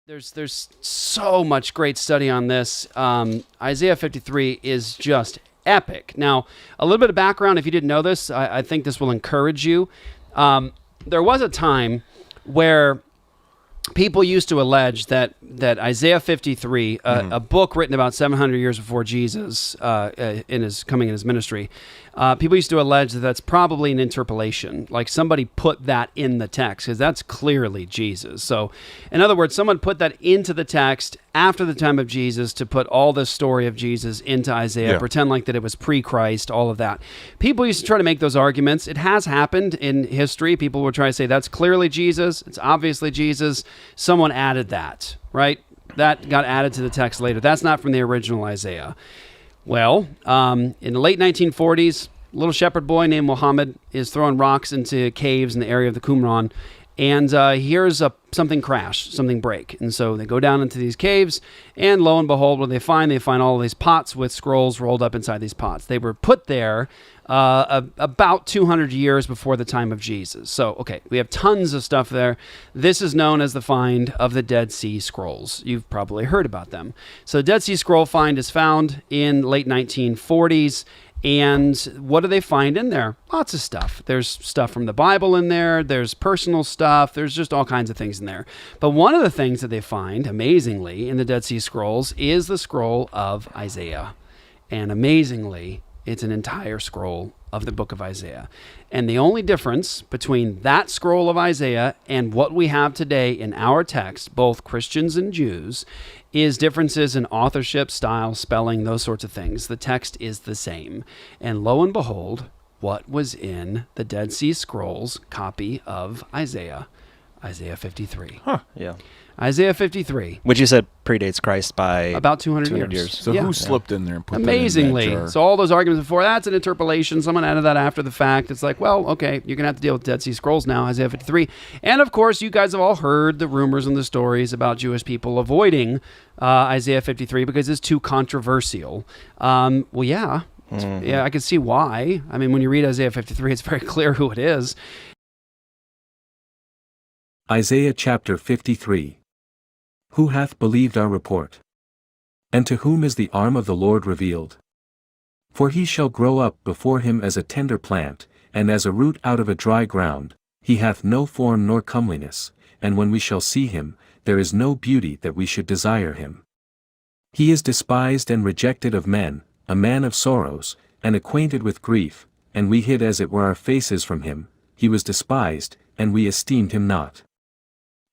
There's so much great study on this. Isaiah 53 is just epic. Now, a little bit of background, if you didn't know this, I think this will encourage you. There was a time where people used to allege that Isaiah 53, a book written about 700 years before Jesus in his ministry, people used to allege that that's probably an interpolation, like somebody put that in the text, because that's clearly Jesus. So, in other words, someone put that into the text after the time of Jesus to put all the story of Jesus into Isaiah, pretend like that it was pre-Christ, all of that. People used to try to make those arguments. It has happened in history. People would try to say, that's clearly Jesus, it's obviously Jesus. Someone added that, right? That got added to the text later. That's not from the original Isaiah. Well, in the late 1940s, a little shepherd boy named Muhammad is throwing rocks into caves in the area of the Qumran, and he hears something crash, something break. And so they go down into these caves, and lo and behold, what they find all of these pots with scrolls rolled up inside these pots. They were put there about 200 years before the time of Jesus. So, okay, we have tons of stuff there. This is known as the find of the Dead Sea Scrolls. You've probably heard about them. So the Dead Sea Scroll find is found in late 1940s. And what do they find in there? Lots of stuff. There's stuff from the Bible in there. There's personal stuff. There's just all kinds of things in there. But one of the things that they find, amazingly, in the Dead Sea Scrolls is the scroll of Isaiah. And amazingly, it's an entire scroll of the book of Isaiah. And the only difference between that scroll of Isaiah and what we have today in our text, both Christians and Jews, is differences in authorship, style, spelling, those sorts of things. The text is the same. And lo and behold, what was in the Dead Sea Scrolls copy of Isaiah? Isaiah 53. Huh, yeah. Isaiah 53. Which you said predates Christ by about 200 years. So who slipped in there and put amazingly that in that jar? So all those arguments before, that's an interpolation. Someone added that after the fact. It's like, well, okay, you're going to have to deal with Dead Sea Scrolls now, Isaiah 53. And of course, you guys have all heard the rumors and the stories about Jewish people avoiding Isaiah 53 because it's too controversial. Well, yeah. Yeah, I can see why. I mean, when you read Isaiah 53, it's very clear who it is. Isaiah chapter 53. Who hath believed our report? And to whom is the arm of the Lord revealed? For he shall grow up before him as a tender plant, and as a root out of a dry ground. He hath no form nor comeliness, and when we shall see him, there is no beauty that we should desire him. He is despised and rejected of men, a man of sorrows, and acquainted with grief, and we hid as it were our faces from him. He was despised, and we esteemed him not.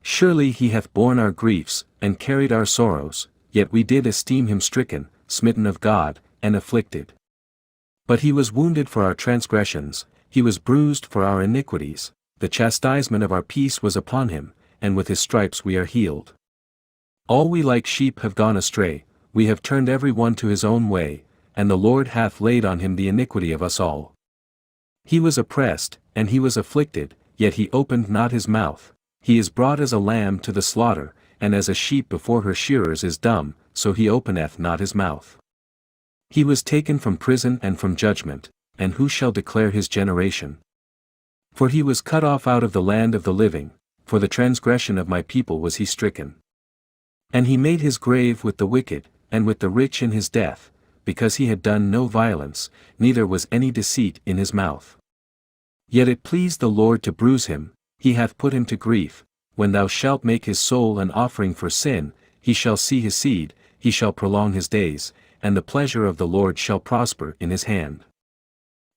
Surely he hath borne our griefs, and carried our sorrows, yet we did esteem him stricken, smitten of God, and afflicted. But he was wounded for our transgressions, he was bruised for our iniquities, the chastisement of our peace was upon him, and with his stripes we are healed. All we like sheep have gone astray, we have turned every one to his own way, and the Lord hath laid on him the iniquity of us all. He was oppressed, and he was afflicted, yet he opened not his mouth. He is brought as a lamb to the slaughter, and as a sheep before her shearers is dumb, so he openeth not his mouth. He was taken from prison and from judgment, and who shall declare his generation? For he was cut off out of the land of the living, for the transgression of my people was he stricken. And he made his grave with the wicked, and with the rich in his death, because he had done no violence, neither was any deceit in his mouth. Yet it pleased the Lord to bruise him, he hath put him to grief. When thou shalt make his soul an offering for sin, he shall see his seed, he shall prolong his days, and the pleasure of the Lord shall prosper in his hand.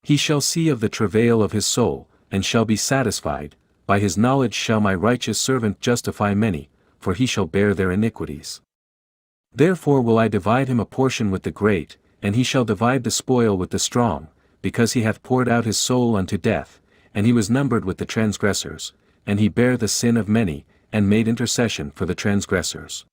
He shall see of the travail of his soul, and shall be satisfied. By his knowledge shall my righteous servant justify many, for he shall bear their iniquities. Therefore will I divide him a portion with the great, and he shall divide the spoil with the strong, because he hath poured out his soul unto death, and he was numbered with the transgressors, and he bare the sin of many, and made intercession for the transgressors.